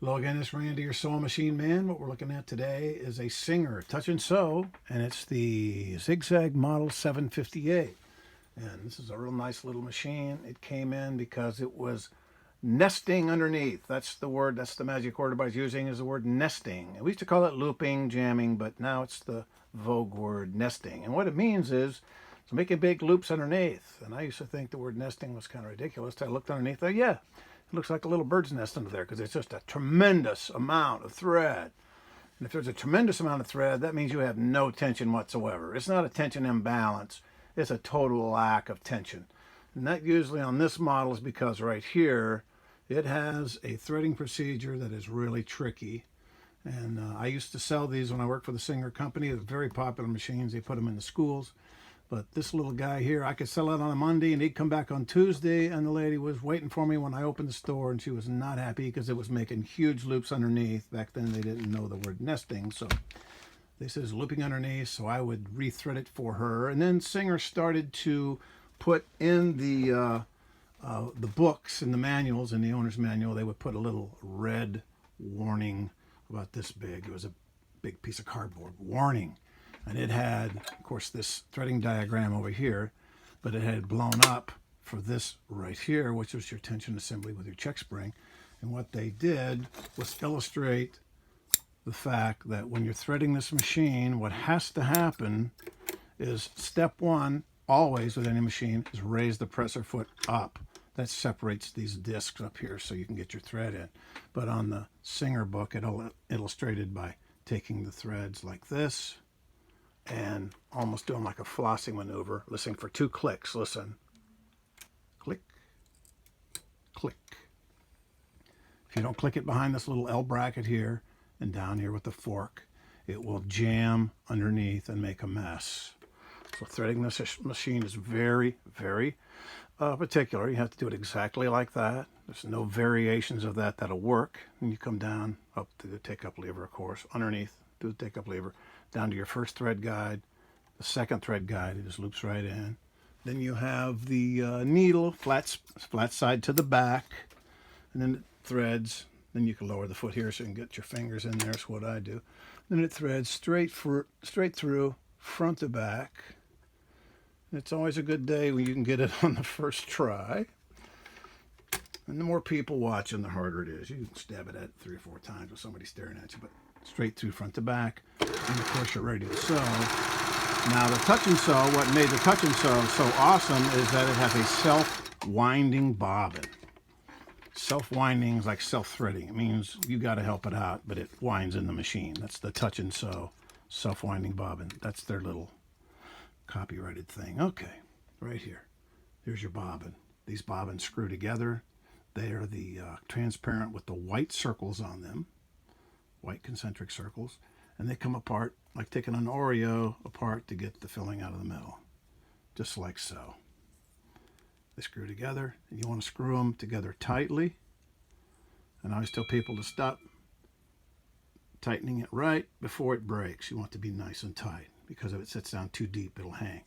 Hello again, it's Randy, your sewing machine man. What we're looking at today is a Singer touch and sew, and it's the Zigzag Model 758. And this is a real nice little machine. It came in because it was nesting underneath. That's the word, that's the magic word everybody's using, is the word nesting. We used to call it looping, jamming, but now it's the vogue word nesting. And what it means is it's making big loops underneath. And I used to think the word nesting was kind of ridiculous. I looked underneath there, yeah, it looks like a little bird's nest under there because it's just a tremendous amount of thread. And if there's a tremendous amount of thread, that means you have no tension whatsoever. It's not a tension imbalance. It's a total lack of tension. And that usually on this model is because right here, it has a threading procedure that is really tricky. And I used to sell these when I worked for the Singer company. They're very popular machines. They put them in the schools. But this little guy here, I could sell it on a Monday and he'd come back on Tuesday, and the lady was waiting for me when I opened the store, and she was not happy because it was making huge loops underneath. Back then they didn't know the word nesting, so this is looping underneath, so I would rethread it for her. And then Singer started to put in the books and the manuals, in the owner's manual, they would put a little red warning about this big. It was a big piece of cardboard. Warning. And it had, of course, this threading diagram over here, but it had blown up for this right here, which was your tension assembly with your check spring. And what they did was illustrate the fact that when you're threading this machine, what has to happen is step one, always with any machine, is raise the presser foot up. That separates these discs up here so you can get your thread in. But on the Singer book, it illustrated by taking the threads like this and almost doing like a flossing maneuver, listening for 2 clicks. Listen. Click, click. If you don't click it behind this little L bracket here and down here with the fork, it will jam underneath and make a mess. So threading this machine is very, very particular. You have to do it exactly like that. There's no variations of that that'll work. And you come down up to the take-up lever, of course, underneath, do the take-up lever, down to your first thread guide, the second thread guide, it just loops right in. Then you have the needle, flat side to the back, and then it threads. Then you can lower the foot here so you can get your fingers in there, is what I do. Then it threads straight through, front to back. It's always a good day when you can get it on the first try. And the more people watching, the harder it is. You can stab it at 3 or 4 times with somebody staring at you, but straight through front to back. And of course you're ready to sew. Now the touch and sew, what made the touch and sew so awesome is that it has a self-winding bobbin. Self-winding is like self-threading. It means you got to help it out, but it winds in the machine. That's the touch and sew, self-winding bobbin. That's their little copyrighted thing. Okay, right here. Here's your bobbin. These bobbins screw together. They are the transparent with the white circles on them, white concentric circles, and they come apart like taking an Oreo apart to get the filling out of the middle, just like so. They screw together, and you want to screw them together tightly. And I always tell people to stop tightening it right before it breaks. You want it to be nice and tight, because if it sits down too deep, it'll hang.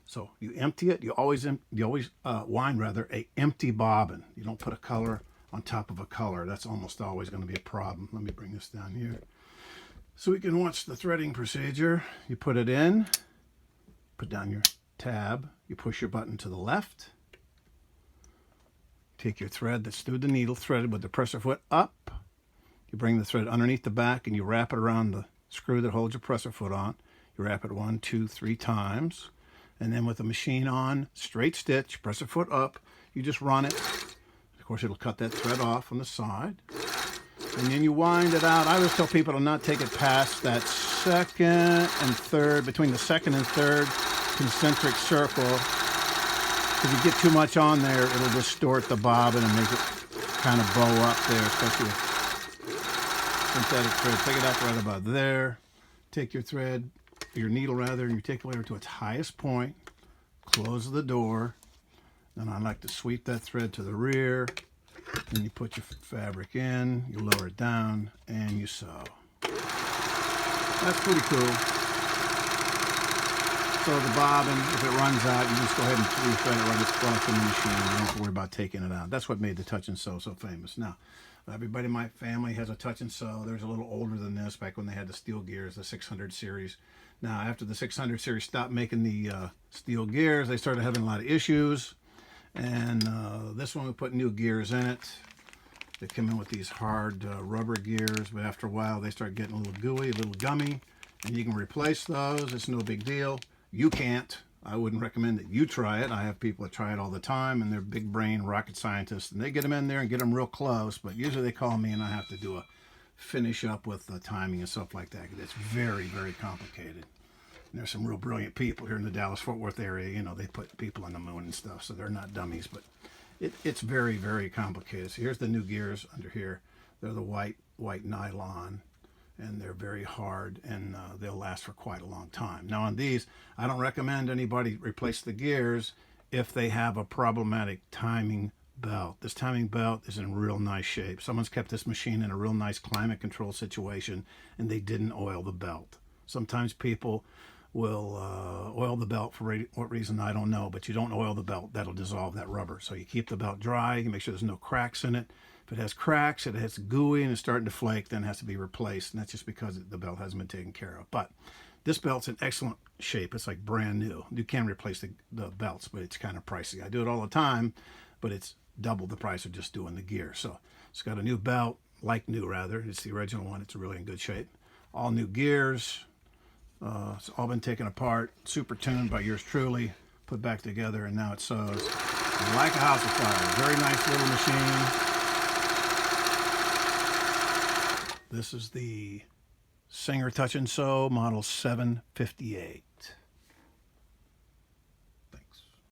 So you empty it. You always wind rather a empty bobbin. You don't put a color on top of a color. That's almost always going to be a problem. Let me bring this down here so we can watch the threading procedure. You put it in, put down your tab, you push your button to the left, take your thread that's through the needle, threaded with the presser foot up. You bring the thread underneath the back and you wrap it around the screw that holds your presser foot on. You wrap it 1, 2, 3 times. And then with the machine on, straight stitch, presser foot up, you just run it. Of course, it'll cut that thread off on the side. And then you wind it out. I always tell people to not take it past that second and third, between the second and third concentric circle. If you get too much on there, it'll distort the bobbin and make it kind of bow up there, especially with synthetic thread. Take it up right about there. Take your thread, your needle rather, and you take the lever to its highest point. Close the door. Then I like to sweep that thread to the rear. Then you put your fabric in, you lower it down, and you sew. That's pretty cool. So the bobbin, if it runs out, you just go ahead and thread it right across in the machine. You don't have to worry about taking it out. That's what made the touch and sew so famous. Now, Everybody in my family has a touch and sew. There's a little older than this, back when they had the steel gears, the 600 series. Now, after the 600 series stopped making the steel gears, they started having a lot of issues. And this one, we put new gears in it. They come in with these hard rubber gears, but after a while, they start getting a little gooey, a little gummy. And you can replace those. It's no big deal. You can't. I wouldn't recommend that you try it. I have people that try it all the time, and they're big brain rocket scientists, and they get them in there and get them real close, but usually they call me and I have to do a finish up with the timing and stuff like that. It's very, very complicated. And there's some real brilliant people here in the Dallas-Fort Worth area. You know, they put people on the moon and stuff, so they're not dummies, but it's very, very complicated. So here's the new gears under here. They're the white nylon, and they're very hard, and they'll last for quite a long time. Now on these, I don't recommend anybody replace the gears if they have a problematic timing belt. This timing belt is in real nice shape. Someone's kept this machine in a real nice climate control situation, and they didn't oil the belt. Sometimes people will oil the belt for what reason, I don't know, but you don't oil the belt. That'll dissolve that rubber. So you keep the belt dry, you make sure there's no cracks in it. If it has cracks, it has gooey and it's starting to flake, then it has to be replaced. And that's just because the belt hasn't been taken care of. But this belt's in excellent shape. It's like brand new. You can replace the belts, but it's kind of pricey. I do it all the time, but it's double the price of just doing the gear. So it's got a new belt, like new rather. It's the original one. It's really in good shape. All new gears. It's all been taken apart, super tuned by yours truly, put back together, and now it sews like a house of fire. Very nice little machine. This is the Singer Touch and Sew model 758.